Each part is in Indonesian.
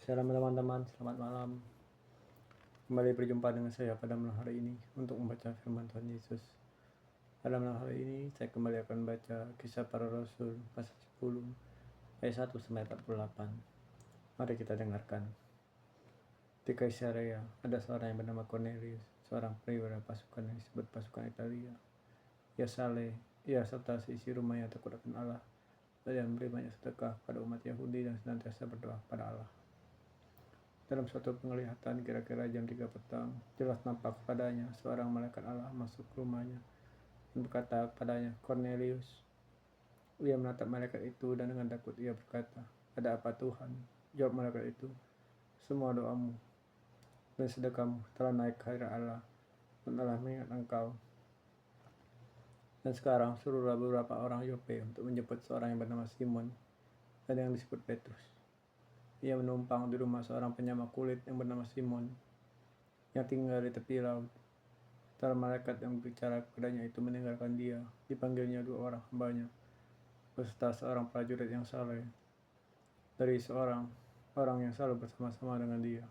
Shalom teman-teman, selamat malam. Kembali berjumpa dengan saya pada malam hari ini untuk membaca firman Tuhan Yesus. Pada malam hari ini saya kembali akan baca Kisah Para Rasul pasal 10 ayat 1 sampai 48. Mari kita dengarkan. Di Kaisarea ada seorang yang bernama Cornelius, seorang perwira pasukan yang disebut pasukan Italia. Ia saleh, ia serta seisi rumahnya takut akan Allah, dan ia memberi banyak sedekah pada umat Yahudi dan senantiasa berdoa pada Allah. Dalam suatu penglihatan kira-kira jam 3 petang, jelas nampak padanya seorang malaikat Allah masuk ke rumahnya dan berkata kepadanya, "Cornelius." Ia menatap malaikat itu dan dengan takut ia berkata, "Ada apa Tuhan?" Jawab malaikat itu, "Semua doamu dan sedekahmu telah naik ke hadirat Allah dan Allah mengingat engkau. Dan sekarang suruhlah beberapa orang Yope untuk menjemput seorang yang bernama Simon dan yang disebut Petrus. Ia menumpang di rumah seorang penyamak kulit yang bernama Simon yang tinggal di tepi laut." Setelah malaikat yang berbicara kepadanya itu meninggalkan dia, dipanggilnya 2 orang hambanya beserta seorang prajurit yang saleh dari seorang orang yang selalu bersama-sama dengan dia.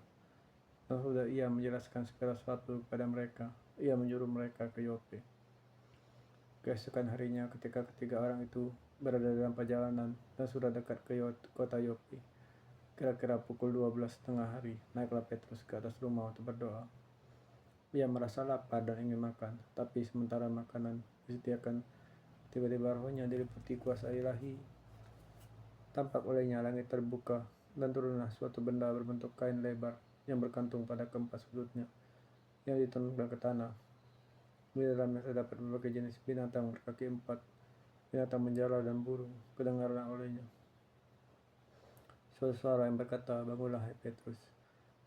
Dan sudah ia menjelaskan segala sesuatu kepada mereka, ia menyuruh mereka ke Yope. Keesokan harinya ketika ketiga orang itu berada dalam perjalanan dan sudah dekat ke kota Yope, kira-kira pukul 12:30 hari, naiklah Petrus ke atas rumah untuk berdoa. Ia merasa lapar dan ingin makan, tapi sementara makanan disediakan, tiba-tiba rohnya diliputi kuasa ilahi. Tampak olehnya langit terbuka, dan turunlah suatu benda berbentuk kain lebar yang bergantung pada keempat sudutnya, yang diturunkan ke tanah. Di dalamnya terdapat berbagai jenis binatang berkaki 4, binatang menjala dan burung. Kedengaran olehnya suatu suara yang berkata, "Bangunlah hai Petrus,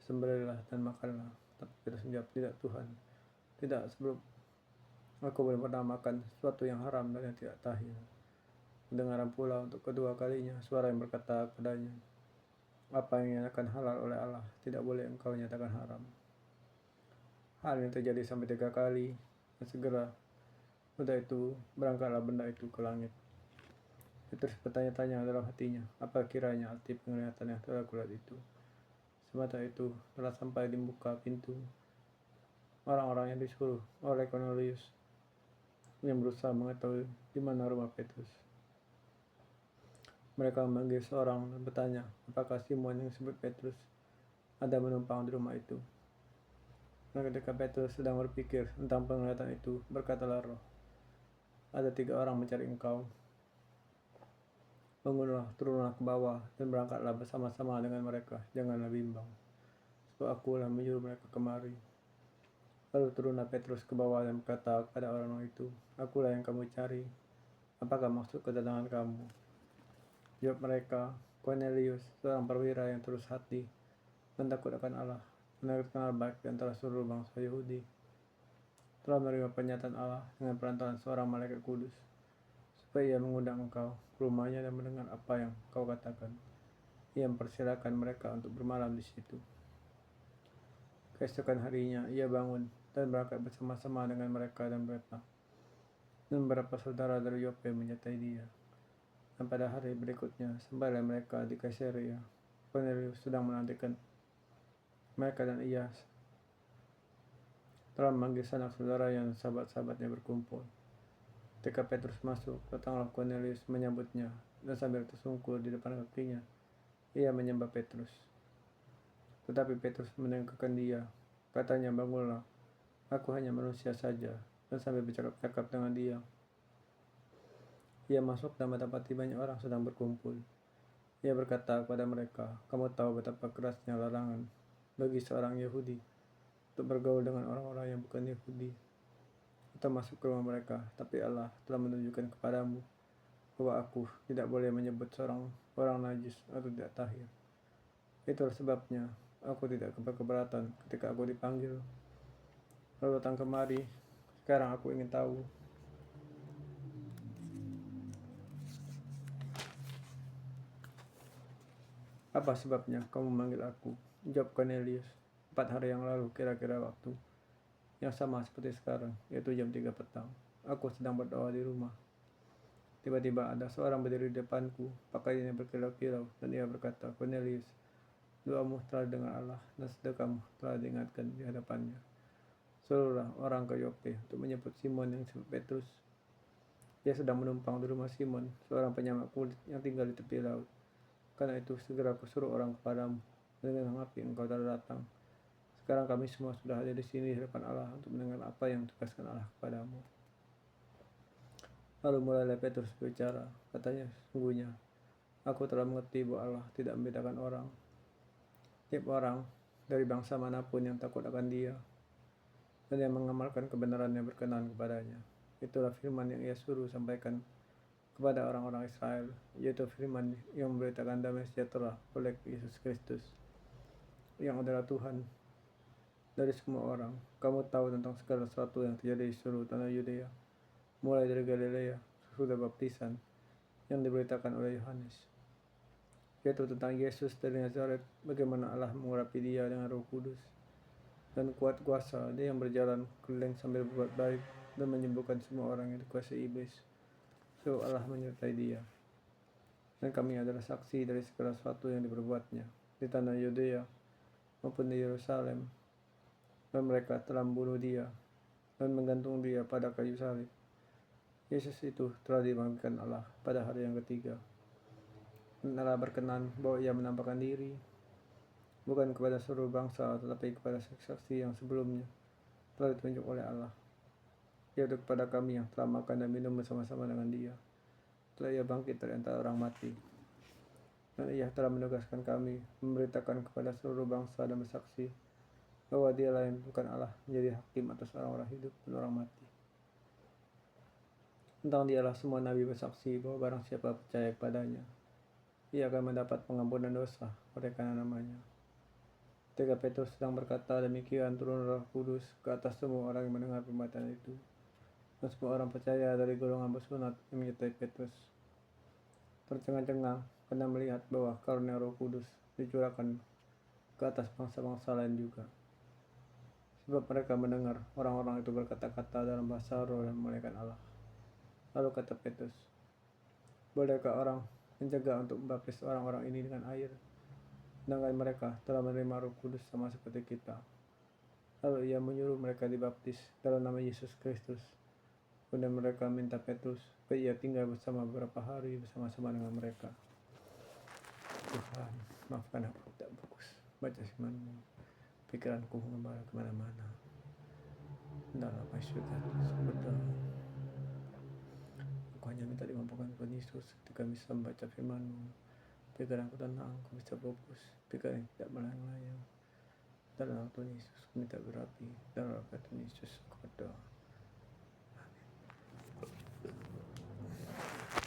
sembelihlah dan makanlah." Tapi Petrus menjawab, "Tidak Tuhan, tidak, sebelum aku belum pernah makan sesuatu yang haram dan yang tidak tahir." Kedengaran pula untuk kedua kalinya suara yang berkata kepadanya, "Apa yang dinyatakan halal oleh Allah tidak boleh engkau nyatakan haram." Hal ini terjadi sampai 3 kali, dan segera sudah itu berangkatlah benda itu ke langit. Petrus bertanya-tanya dalam hatinya, apa kiranya arti penglihatan yang telah kulihat itu? Sementara itu telah sampai di muka pintu orang-orang yang disuruh oleh Cornelius yang berusaha mengetahui di mana rumah Petrus. Mereka memanggil seorang dan bertanya, apakah Simon yang disebut Petrus ada menumpang di rumah itu. Dan ketika Petrus sedang berpikir tentang penglihatan itu, berkatalah roh, "Ada 3 orang mencari engkau. Bangunlah, turunlah ke bawah, dan berangkatlah bersama-sama dengan mereka. Janganlah bimbang, sebab akulah menyuruh mereka kemari." Lalu turunlah Petrus ke bawah dan berkata kepada orang itu, "Akulah yang kamu cari. Apakah maksud kedatangan kamu?" Jawab mereka, "Cornelius, seorang perwira yang tulus hati dan takut akan Allah, dan terkenal baik di antara seluruh bangsa Yahudi, telah menerima pernyataan Allah dengan perantaraan seorang malaikat kudus, supaya ia mengundang engkau ke rumahnya dan mendengar apa yang kau katakan. Ia mempersilakan mereka untuk bermalam di situ." Keesokan harinya ia bangun dan berangkat bersama-sama dengan mereka dan beberapa saudara dari Yope menyertai dia. Dan pada hari berikutnya sampailah mereka di Kaisarea. Cornelius sedang menantikan mereka dan ia telah memanggil sanak saudara yang sahabat-sahabatnya berkumpul. Ketika Petrus masuk, datanglah Cornelius menyambutnya, dan sambil tersungkur di depan kakinya, ia menyembah Petrus. Tetapi Petrus menenggelamkan dia. Katanya, "Bangunlah, aku hanya manusia saja." Dan sambil bercakap-cakap dengan dia, ia masuk dan mendapati banyak orang sedang berkumpul. Ia berkata kepada mereka, "Kamu tahu betapa kerasnya larangan bagi seorang Yahudi untuk bergaul dengan orang-orang yang bukan Yahudi atau masuk ke rumah mereka. Tapi Allah telah menunjukkan kepadamu bahwa aku tidak boleh menyebut seorang orang najis atau tidak tahir. Itulah sebabnya aku tidak keberatan ketika aku dipanggil lalu datang kemari. Sekarang aku ingin tahu, apa sebabnya kamu memanggil aku?" Jawab Cornelius, 4 hari yang lalu, kira-kira waktu yang sama seperti sekarang, yaitu jam 3 petang, aku sedang berdoa di rumah. Tiba-tiba ada seorang berdiri di depanku, pakaiannya berkilau-kilau, dan ia berkata, "Cornelius." Doamu telah dengar Allah dan sedekahmu telah diingatkan di hadapannya. Seluruh orang ke Yope untuk menyebut Simon yang disebut Petrus. Ia sedang menumpang di rumah Simon, seorang penyamak kulit yang tinggal di tepi laut. Karena itu segera kusuruh orang kepadamu, dengan api engkau telah datang. Sekarang kami semua sudah ada di sini di hadapan Allah untuk mendengar apa yang ditugaskan Allah kepadamu. Lalu mulailah Petrus berbicara, katanya, sungguhnya aku telah mengerti bahwa Allah tidak membedakan orang. Tiap orang dari bangsa manapun yang takut akan Dia dan yang mengamalkan kebenaran yang berkenan kepadanya. Itulah firman yang Ia suruh sampaikan kepada orang-orang Israel, yaitu firman yang memberitakan damai sejahtera oleh Yesus Kristus, yang adalah Tuhan dari semua orang. Kamu tahu tentang segala sesuatu yang terjadi di seluruh tanah Yudea, mulai dari Galilea sesudah baptisan yang diberitakan oleh Yohanes, yaitu tentang Yesus dari Nazaret, bagaimana Allah mengurapi Dia dengan Roh Kudus dan kuat kuasa. Dia yang berjalan keliling sambil berbuat baik dan menyembuhkan semua orang yang dikuasai iblis. So Allah menyertai Dia. Dan kami adalah saksi dari segala sesuatu yang diperbuatnya di tanah Yudea maupun di Yerusalem. Dan mereka telah membunuh Dia dan menggantung Dia pada kayu salib. Yesus itu telah dibangkitkan Allah pada hari yang ketiga. Dan Allah berkenan bahwa Ia menampakkan diri bukan kepada seluruh bangsa, tetapi kepada saksi-saksi yang sebelumnya telah ditunjuk oleh Allah, yaitu kepada kami yang telah makan dan minum bersama-sama dengan Dia setelah Ia bangkit dari antara orang mati. Dan Ia telah menugaskan kami memberitakan kepada seluruh bangsa dan bersaksi bahwa Dialah yang bukan Allah menjadi hakim atas orang-orang hidup dan orang mati. Tentang Dialah semua nabi bersaksi bahwa barang siapa percaya kepadanya, ia akan mendapat pengampunan dosa oleh karena namanya. Ketika Petrus sedang berkata demikian, turun Roh Kudus ke atas semua orang yang mendengar perkataan itu. Dan semua orang percaya dari golongan bersunat yang menyertai Petrus tercengang-cengang karena melihat bahwa karunia Roh Kudus dicurahkan ke atas bangsa-bangsa lain juga. Sebab mereka mendengar orang-orang itu berkata-kata dalam bahasa roh dan memuliakan Allah. Lalu kata Petrus, bolehkah orang mencegah untuk membaptis orang-orang ini dengan air, sedangkan mereka telah menerima Roh Kudus sama seperti kita? Lalu ia menyuruh mereka dibaptis dalam nama Yesus Kristus. Kemudian mereka minta Petrus supaya ia tinggal bersama beberapa hari bersama-sama dengan mereka. Tuhan, maafkan aku tak fokus baca firman-Mu. Pikiranku mengembara kemana-mana. Dalam surga berdoa. Aku hanya minta dimampukan Tuhan Yesus ketika bisa membaca firman-Mu. Pikiranku tenang, aku bisa fokus. Pikiran tidak melayang-layang. Dalam Tuhan Yesus, aku minta berapi. Dalam Tuhan Yesus, aku berdoa.